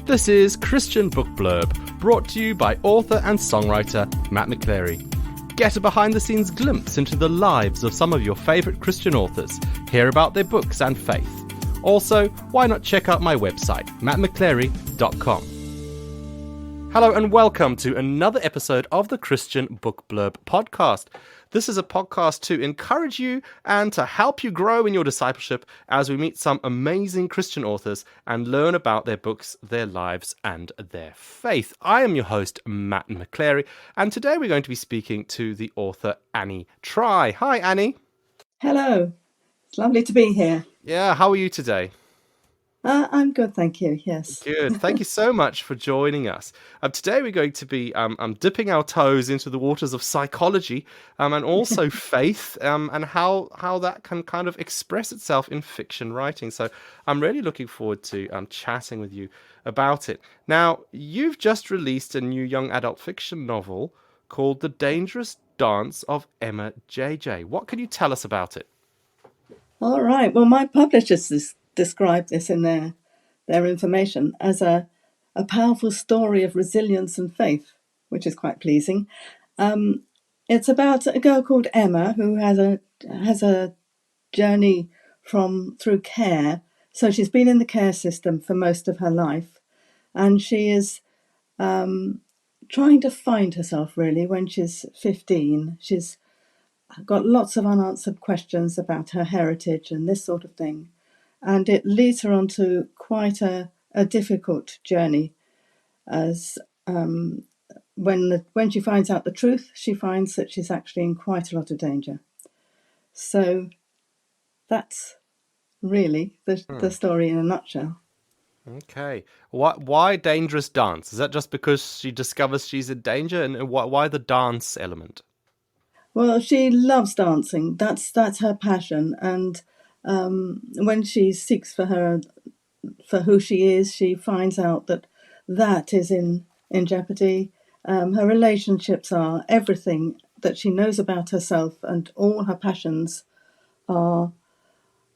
This is Christian Book Blurb, brought to you by author and songwriter Matt McChlery. Get a behind-the-scenes glimpse into the lives of some of your favourite Christian authors, hear about their books and faith. Also, why not check out my website, mattmcclery.com. Hello and welcome to another episode of the Christian Book Blurb Podcast. This is a podcast to encourage you and to help you grow in your discipleship as we meet some amazing Christian authors and learn about their books, their lives, and their faith. I am your host, Matt McChlery, and today we're going to be speaking to the author Annie Try. Hi, Annie. Hello. It's lovely to be here. Yeah, how are you today? I'm good, thank you. Yes. Good. Thank you so much for joining us. Today we're going to be dipping our toes into the waters of psychology and also faith and how that can kind of express itself in fiction writing. So I'm really looking forward to chatting with you about it. Now, you've just released a new young adult fiction novel called The Dangerous Dance of Emma J.J. What can you tell us about it? All right. Well, my publishers describe this in their information as a powerful story of resilience and faith, which is quite pleasing. It's about a girl called Emma who has a journey through care. So she's been in the care system for most of her life, and she is trying to find herself really when she's 15. She's got lots of unanswered questions about her heritage and this sort of thing. And it leads her onto quite a difficult journey as when she finds out the truth, she finds that she's actually in quite a lot of danger. So that's really the story in a nutshell. Okay. Why dangerous dance? Is that just because she discovers she's in danger? And why the dance element? Well, she loves dancing. That's her passion. And when she seeks for who she is, she finds out that is in jeopardy. Her relationships are everything that she knows about herself, and all her passions are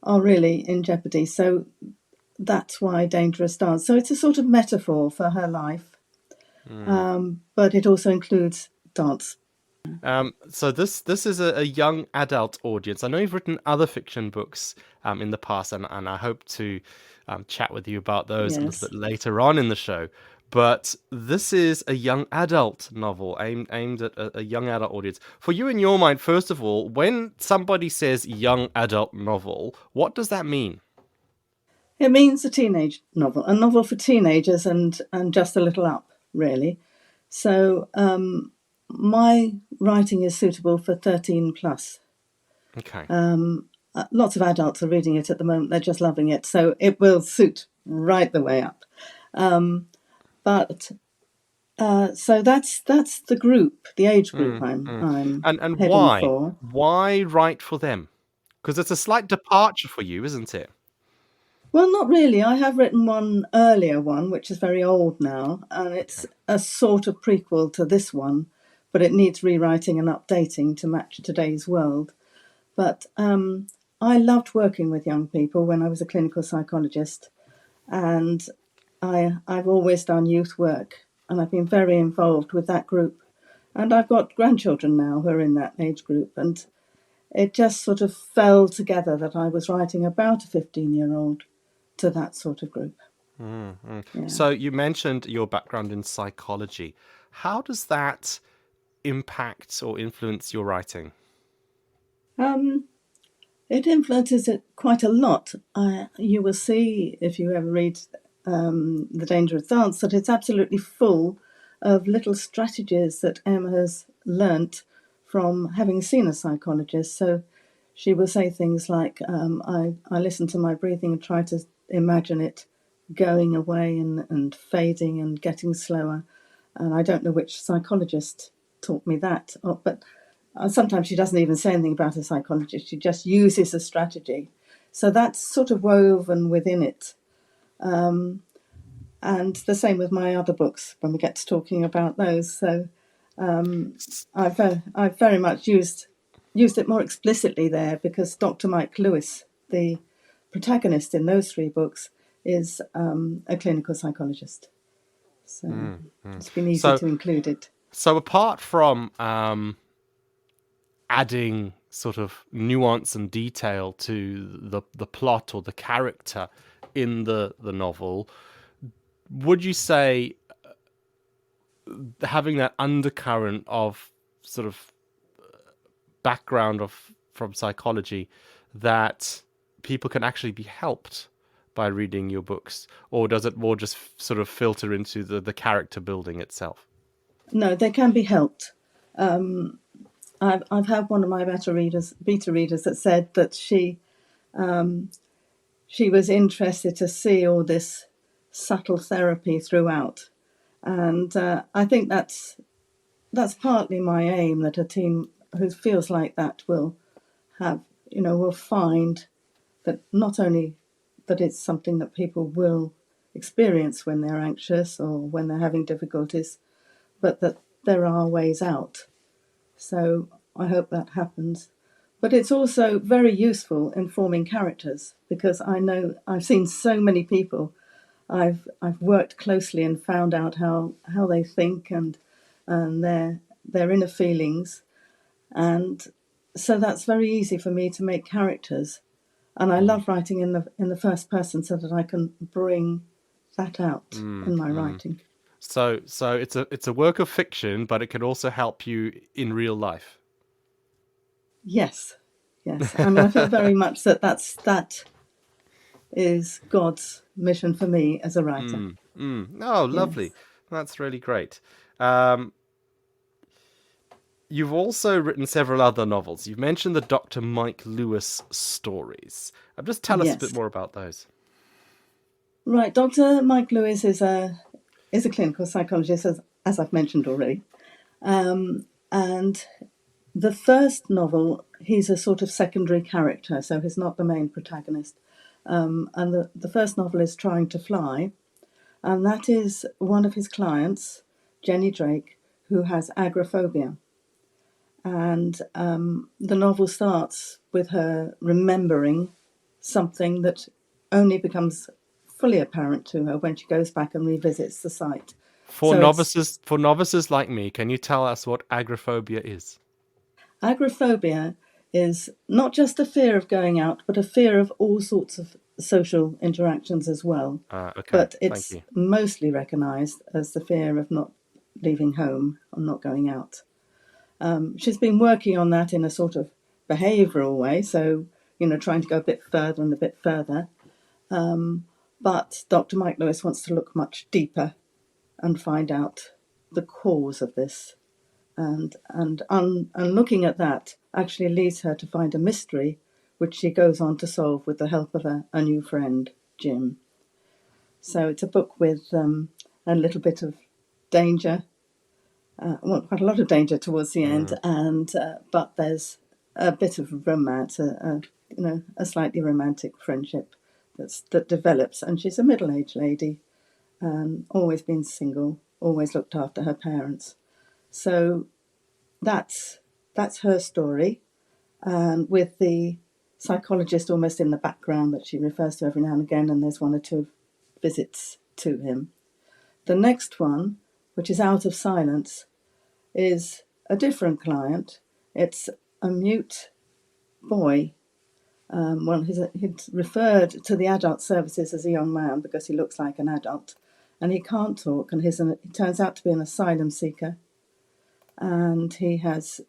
really in jeopardy. So that's why dangerous dance. So it's a sort of metaphor for her life, but it also includes dance. So this is a young adult audience. I know you've written other fiction books in the past, and I hope to chat with you about those a little bit later on in the show. But this is a young adult novel aimed at a young adult audience. For you, in your mind, first of all, when somebody says young adult novel, what does that mean? It means a teenage novel, a novel for teenagers and just a little up, really. So my writing is suitable for 13 plus. Okay. Lots of adults are reading it at the moment. They're just loving it. So it will suit right the way up. So that's the group, the age group I'm and heading why? for. Why write for them? Because it's a slight departure for you, isn't it? Well, not really. I have written one earlier one, which is very old now, and it's a sort of prequel to this one, but it needs rewriting and updating to match today's world. But I loved working with young people when I was a clinical psychologist, and I've always done youth work, and I've been very involved with that group. And I've got grandchildren now who are in that age group, and it just sort of fell together that I was writing about a 15-year-old to that sort of group. Yeah. So you mentioned your background in psychology. How does that impact or influence your writing? It influences it quite a lot. You will see, if you ever read The Dangerous Dance, that it's absolutely full of little strategies that Emma has learnt from having seen a psychologist. So she will say things like, I listen to my breathing and try to imagine it going away and fading and getting slower. And I don't know which psychologist taught me that, but sometimes she doesn't even say anything about a psychologist. She just uses a strategy. So that's sort of woven within it. And the same with my other books when we get to talking about those. So I've very much used it more explicitly there because Dr. Mike Lewis, the protagonist in those three books, is a clinical psychologist. So it's been easy So, to include it. so apart from adding sort of nuance and detail to the plot or the character in the novel, would you say having that undercurrent of sort of background from psychology, that people can actually be helped by reading your books, or does it more just sort of filter into the character building itself? No, they can be helped. I've had one of my beta readers that said that she was interested to see all this subtle therapy throughout, and I think that's partly my aim, that a teen who feels like that will find that not only that it's something that people will experience when they're anxious or when they're having difficulties, but that there are ways out. So I hope that happens. But it's also very useful in forming characters, because I know I've seen so many people. I've worked closely and found out how they think and their inner feelings, and so that's very easy for me to make characters. And I love writing in the first person so that I can bring that out in my writing. So it's a work of fiction, but it can also help you in real life. Yes. I mean, I feel very much that is God's mission for me as a writer. Oh, lovely. Yes. That's really great. You've also written several other novels. You've mentioned the Dr. Mike Lewis stories. Just tell us a bit more about those. Right. Dr. Mike Lewis is a clinical psychologist, as I've mentioned already. And the first novel, he's a sort of secondary character, so he's not the main protagonist. And the first novel is Trying to Fly, and that is one of his clients, Jenny Drake, who has agoraphobia. And the novel starts with her remembering something that only becomes fully apparent to her when she goes back and revisits the site. For novices like me, can you tell us what agoraphobia is? Agoraphobia is not just a fear of going out, but a fear of all sorts of social interactions as well. Okay, but it's mostly recognised as the fear of not leaving home or not going out. She's been working on that in a sort of behavioural way, so, trying to go a bit further and a bit further. But Dr. Mike Lewis wants to look much deeper and find out the cause of this. And looking at that actually leads her to find a mystery, which she goes on to solve with the help of a new friend, Jim. So it's a book with a little bit of danger, quite a lot of danger towards the end, and but there's a bit of romance, a slightly romantic friendship that develops. And she's a middle-aged lady, always been single, always looked after her parents. So that's her story, and with the psychologist almost in the background that she refers to every now and again, and there's one or two visits to him. The next one, which is Out of Silence, is a different client. It's a mute boy. He's referred to the adult services as a young man because he looks like an adult, and he can't talk, and he turns out to be an asylum seeker, and he has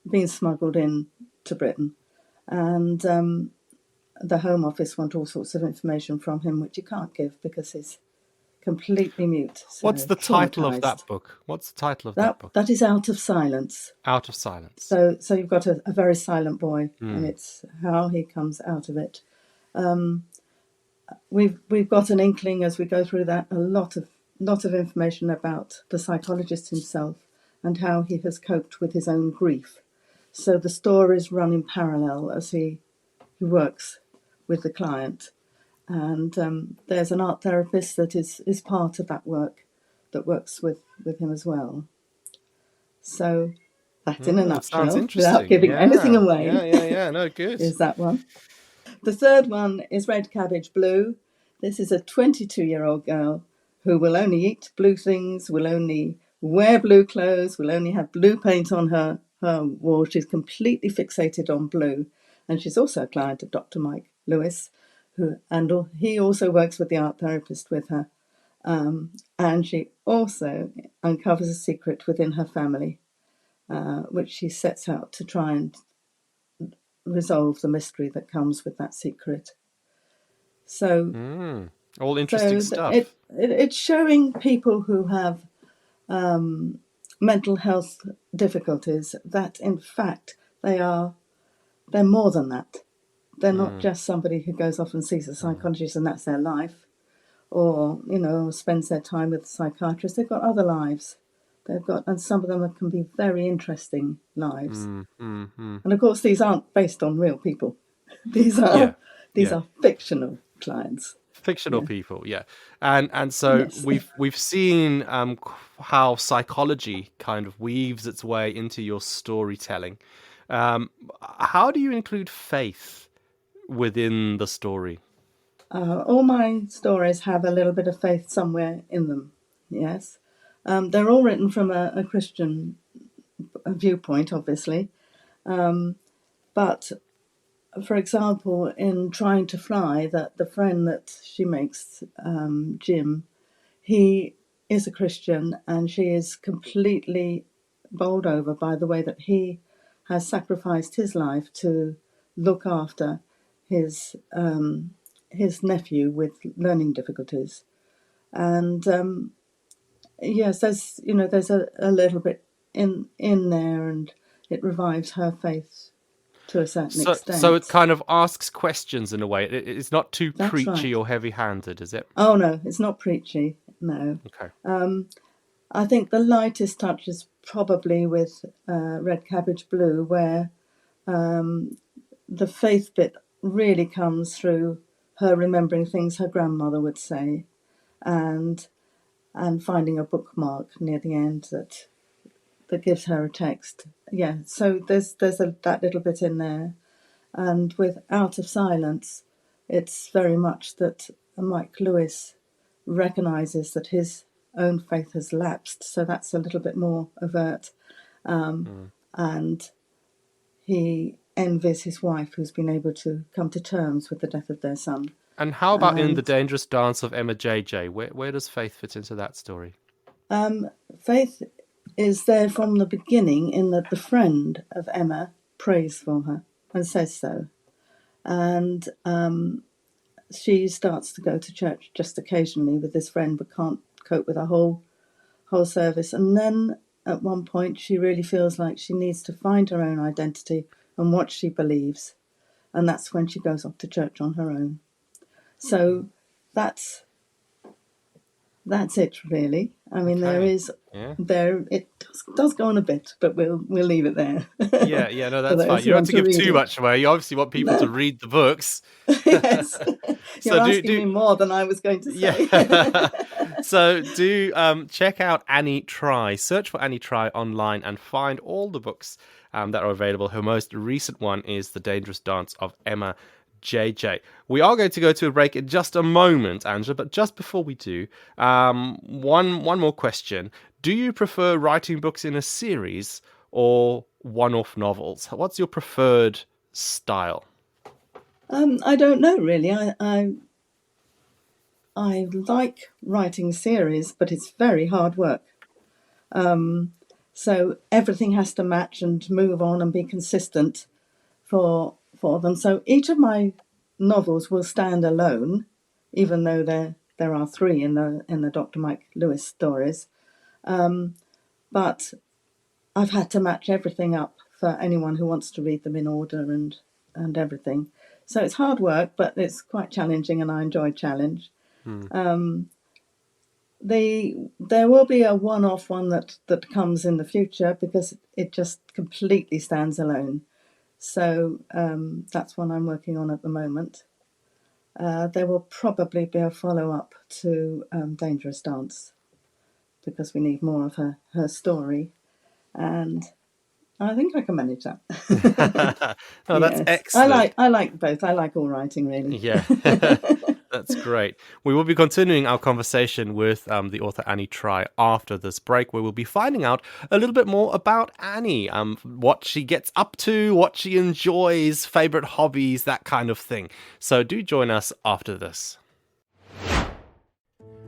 been smuggled in to Britain, and the Home Office want all sorts of information from him, which he can't give because he's completely mute. So what's the title of that book? What's the title of that book? That is Out of Silence. Out of Silence. So you've got a very silent boy, and it's how he comes out of it. We've got an inkling as we go through that, a lot of information about the psychologist himself and how he has coped with his own grief. So the stories run in parallel as he works with the client. And there's an art therapist that is part of that work, that works with him as well. So that in a nutshell, without giving anything away. Yeah, no, good. Is that one. The third one is Red Cabbage Blue. This is a 22-year-old girl who will only eat blue things, will only wear blue clothes, will only have blue paint on her wall. She's completely fixated on blue. And she's also a client of Dr. Mike Lewis, he also works with the art therapist with her. And she also uncovers a secret within her family, which she sets out to try and resolve the mystery that comes with that secret. So, all interesting stuff. It's showing people who have mental health difficulties that, in fact, they're more than that. They're not just somebody who goes off and sees a psychologist and that's their life, or spends their time with a psychiatrist. They've got other lives. And some of them can be very interesting lives. And of course, these aren't based on real people. These are fictional clients. Fictional people, yeah. And so yes. we've seen how psychology kind of weaves its way into your storytelling. How do you include faith within the story? All my stories have a little bit of faith somewhere in them, yes. They're all written from a Christian viewpoint, obviously. But, for example, in Trying to Fly, the friend that she makes, Jim, he is a Christian, and she is completely bowled over by the way that he has sacrificed his life to look after his nephew with learning difficulties. And yes, there's a little bit in there, and it revives her faith to a certain extent. So it kind of asks questions in a way. It's not too That's preachy right. or heavy-handed, is it? Oh no, it's not preachy. No. Okay. I think the lightest touch is probably with Red Cabbage Blue, where the faith bit really comes through her remembering things her grandmother would say, and finding a bookmark near the end that gives her a text. Yeah, so there's that little bit in there. And with Out of Silence, it's very much that Mike Lewis recognises that his own faith has lapsed, so that's a little bit more overt. And he envies his wife, who's been able to come to terms with the death of their son. And how about in The Dangerous Dance of Emma J.J.? Where does faith fit into that story? Faith is there from the beginning, in that the friend of Emma prays for her and says so. And she starts to go to church just occasionally with this friend, but can't cope with a whole service. And then at one point she really feels like she needs to find her own identity and what she believes. And that's when she goes off to church on her own. So that's it, really. I mean, it does go on a bit, but we'll leave it there. Yeah, no, that's fine. You don't have to give too much away. You obviously want people to read the books. Yes. You're asking me more than I was going to say. Yeah. So do check out Annie Try. Search for Annie Try online and find all the books that are available. Her most recent one is The Dangerous Dance of Emma JJ. We are going to go to a break in just a moment, Angela, but just before we do, one more question. Do you prefer writing books in a series or one-off novels? What's your preferred style? I don't know, really. I like writing series, but it's very hard work. So everything has to match and move on and be consistent for them. So each of my novels will stand alone, even though there are three in the Dr. Mike Lewis stories. But I've had to match everything up for anyone who wants to read them in order and everything. So it's hard work, but it's quite challenging, and I enjoy challenge. There will be a one-off one that comes in the future, because it just completely stands alone. So that's one I'm working on at the moment. There will probably be a follow-up to Dangerous Dance, because we need more of her story. And I think I can manage that. That's excellent. I like both. I like all writing, really. Yeah. That's great. We will be continuing our conversation with the author Annie Try after this break, where we'll be finding out a little bit more about Annie, what she gets up to, what she enjoys, favorite hobbies, that kind of thing. So do join us after this.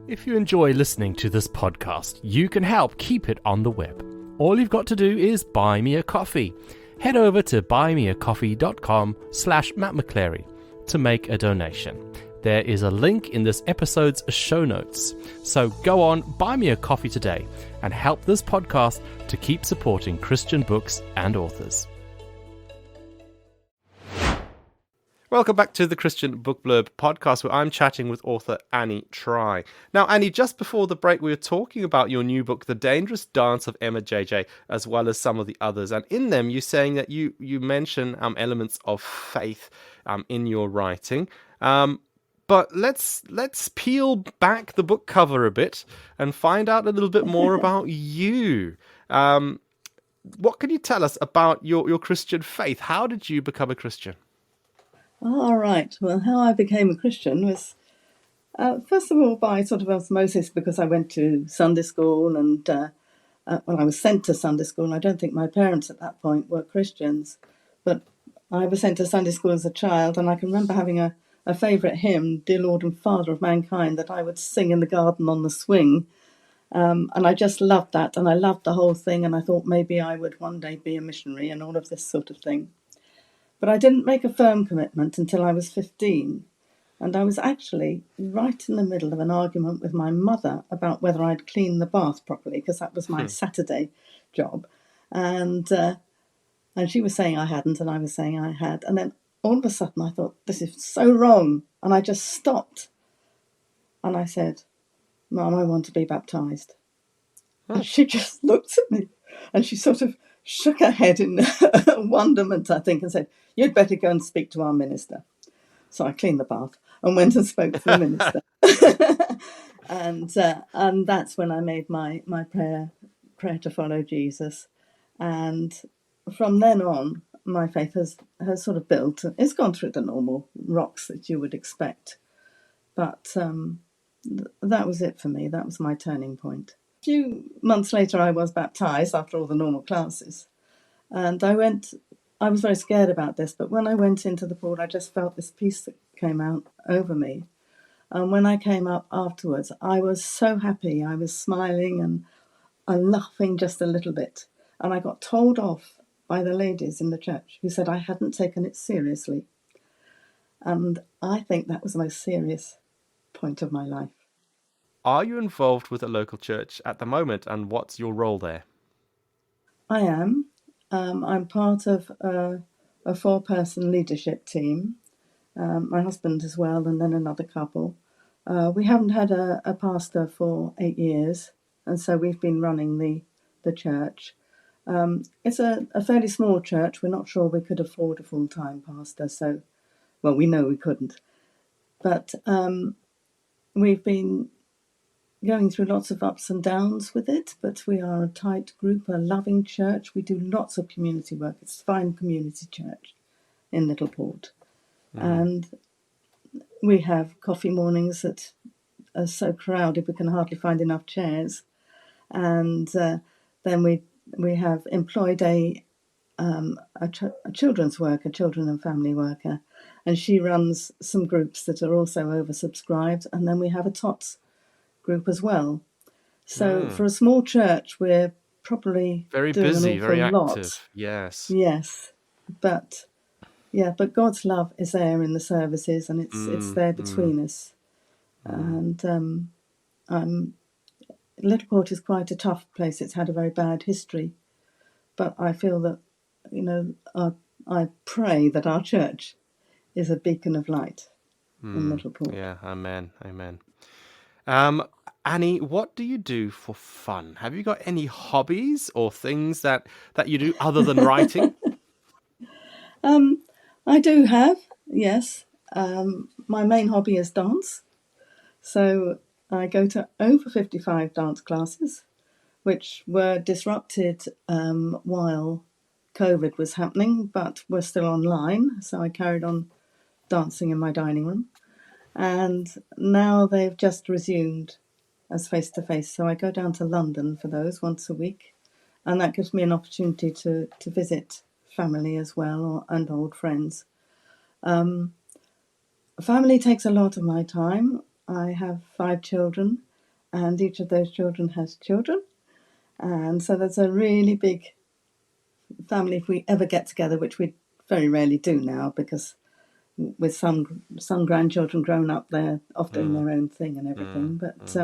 If you enjoy listening to this podcast, you can help keep it on the web. All you've got to do is buy me a coffee. Head over to buymeacoffee.com/Matt McChlery to make a donation. There is a link in this episode's show notes. So go on, buy me a coffee today and help this podcast to keep supporting Christian books and authors. Welcome back to the Christian Book Blurb Podcast, where I'm chatting with author Annie Try. Now, Annie, just before the break, we were talking about your new book, The Dangerous Dance of Emma JJ, as well as some of the others. And in them, you're saying that you mention elements of faith in your writing. But let's peel back the book cover a bit and find out a little bit more about you. What can you tell us about your Christian faith? How did you become a Christian? All right. Well, how I became a Christian was, first of all, by sort of osmosis, because I went to Sunday school and, I was sent to Sunday school. I don't think my parents at that point were Christians, but I was sent to Sunday school as a child, and I can remember having a favourite hymn, Dear Lord and Father of Mankind, that I would sing in the garden on the swing. And I just loved that, and I loved the whole thing, and I thought maybe I would one day be a missionary and all of this sort of thing. But I didn't make a firm commitment until I was 15. And I was actually right in the middle of an argument with my mother about whether I'd clean the bath properly, because that was my Saturday job. And she was saying I hadn't, and I was saying I had. And then all of a sudden I thought, this is so wrong. And I just stopped. And I said, Mum, I want to be baptised. Oh. And she just looked at me and she sort of shook her head in wonderment, I think, and said, you'd better go and speak to our minister. So I cleaned the bath and went and spoke to the minister. And that's when I made my prayer to follow Jesus. And from then on, my faith has sort of built. It's gone through the normal rocks that you would expect. But that was it for me. That was my turning point. A few months later, I was baptised after all the normal classes. And I was very scared about this, but when I went into the pool, I just felt this peace that came out over me. And when I came up afterwards, I was so happy. I was smiling and laughing just a little bit. And I got told off by the ladies in the church who said I hadn't taken it seriously. And I think that was the most serious point of my life. Are you involved with a local church at the moment, and what's your role there? I am. I'm part of a 4-person leadership team. My husband as well, and then another couple. We haven't had a pastor for 8 years, and so we've been running the church. It's a fairly small church. We're not sure we could afford a full-time pastor, so, well, we know we couldn't. But we've been going through lots of ups and downs with it, but we are a tight group, a loving church. We do lots of community work. It's a fine community church in Littleport. And we have coffee mornings that are so crowded we can hardly find enough chairs. And then we have employed a children's worker, children and family worker, and she runs some groups that are also oversubscribed. And then we have a TOTS group as well. So for a small church, we're probably very doing busy, very active. Lot. Yes, but God's love is there in the services, and it's there between us. And Littleport is quite a tough place. It's had a very bad history, but I feel that I pray that our church is a beacon of light in Littleport. Yeah, amen. Annie, what do you do for fun? Have you got any hobbies or things that you do other than writing? I do have, yes. My main hobby is dance. So I go to over 55 dance classes, which were disrupted while COVID was happening, but were still online. So I carried on dancing in my dining room. And now they've just resumed as face-to-face. So I go down to London for those once a week. And that gives me an opportunity to visit family as well, and old friends. Family takes a lot of my time. I have 5 children, and each of those children has children. And so there's a really big family if we ever get together, which we very rarely do now, because with some grandchildren grown up, they're off doing their own thing and everything. But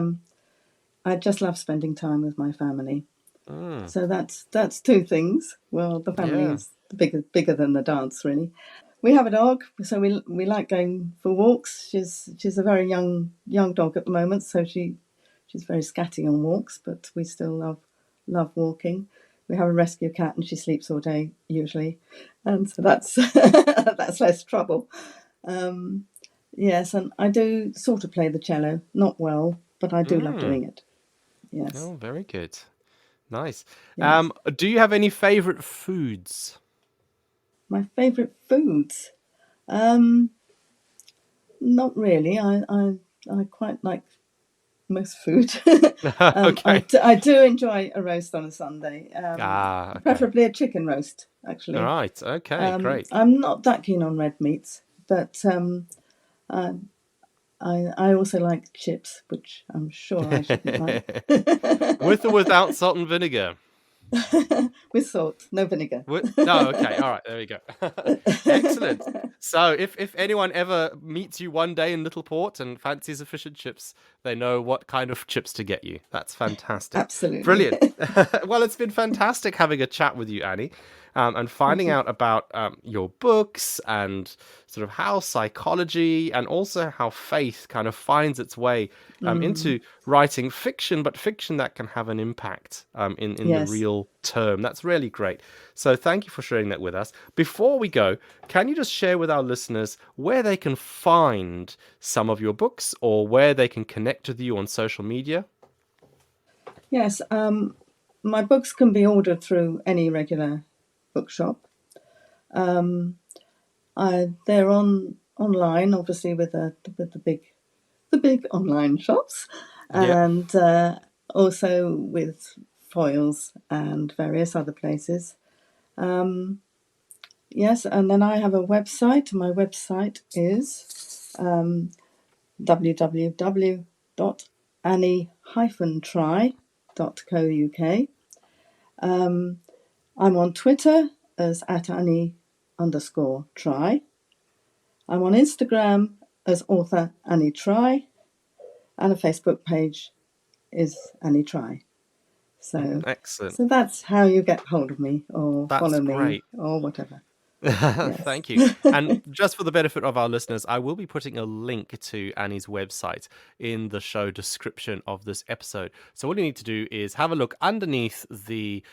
I just love spending time with my family. So that's 2 things. Well, the family is bigger than the dance, really. We have a dog, so we like going for walks. She's a very young dog at the moment, so she's very scatty on walks, but we still love walking. We have a rescue cat, and she sleeps all day usually, and so that's that's less trouble. Yes, and I do sort of play the cello, not well, but I do love doing it. Yes. Oh, very good. Nice. Yes. Do you have any favourite foods? My favourite foods? Not really. I quite like most food. Okay. I do enjoy a roast on a Sunday. Okay. Preferably a chicken roast, actually. All right. Okay, great. I'm not that keen on red meats, but I also like chips, which I'm sure I shouldn't like. With or without salt and vinegar? With salt, no vinegar. No, okay, all right, there we go. Excellent. So if anyone ever meets you one day in Littleport and fancies a fish and chips, they know what kind of chips to get you. That's fantastic. Absolutely. Brilliant. Well, it's been fantastic having a chat with you, Annie. And finding out about your books and sort of how psychology and also how faith kind of finds its way into writing fiction, but fiction that can have an impact in the real term. That's really great. So thank you for sharing that with us. Before we go, can you just share with our listeners where they can find some of your books or where they can connect with you on social media? Yes, my books can be ordered through any regular bookshop. They're online, obviously, with the big online shops, and also with Foyles and various other places. Yes, and then I have a website. My website is www.annie-try.co.uk. I'm on Twitter as @Annie_try. I'm on Instagram as author Annie Try, and a Facebook page is Annie Try. So excellent. So that's how you get hold of me or follow me or whatever. Yes. Thank you. And just for the benefit of our listeners, I will be putting a link to Annie's website in the show description of this episode. So all you need to do is have a look underneath the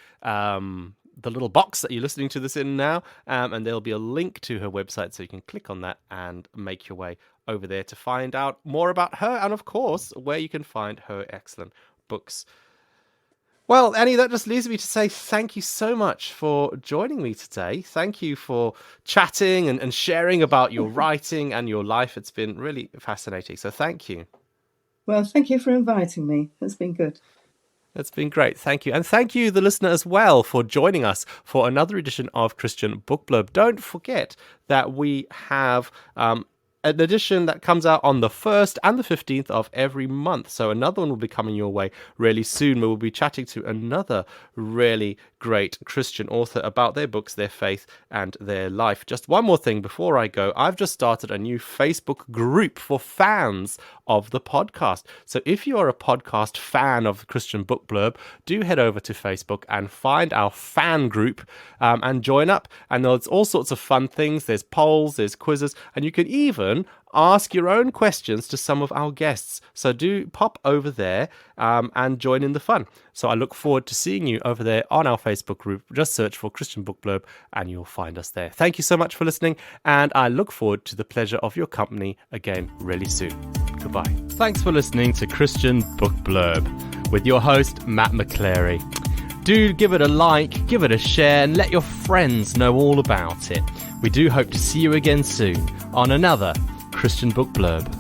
little box that you're listening to this in now, and there'll be a link to her website, so you can click on that and make your way over there to find out more about her and, of course, where you can find her excellent books. Well, Annie, that just leaves me to say thank you so much for joining me today. Thank you for chatting and sharing about your writing and your life. It's been really fascinating, so thank you. Well, thank you for inviting me. It's been good. It's been great. Thank you. And thank you, the listener, as well, for joining us for another edition of Christian Book Blurb. Don't forget that we have an edition that comes out on the 1st and the 15th of every month. So another one will be coming your way really soon. We'll be chatting to another really great Christian author about their books, their faith, and their life. Just one more thing before I go. I've just started a new Facebook group for fans of the podcast. So if you are a podcast fan of Christian Book Blurb, do head over to Facebook and find our fan group and join up. And there's all sorts of fun things. There's polls, there's quizzes, and you can even ask your own questions to some of our guests. So do pop over there and join in the fun. So I look forward to seeing you over there on our Facebook group. Just search for Christian Book Blurb and you'll find us there. Thank you so much for listening, and I look forward to the pleasure of your company again really soon. Goodbye. Thanks for listening to Christian Book Blurb with your host, Matt McChlery. Do give it a like, give it a share, and let your friends know all about it. We do hope to see you again soon on another Christian Book Blurb.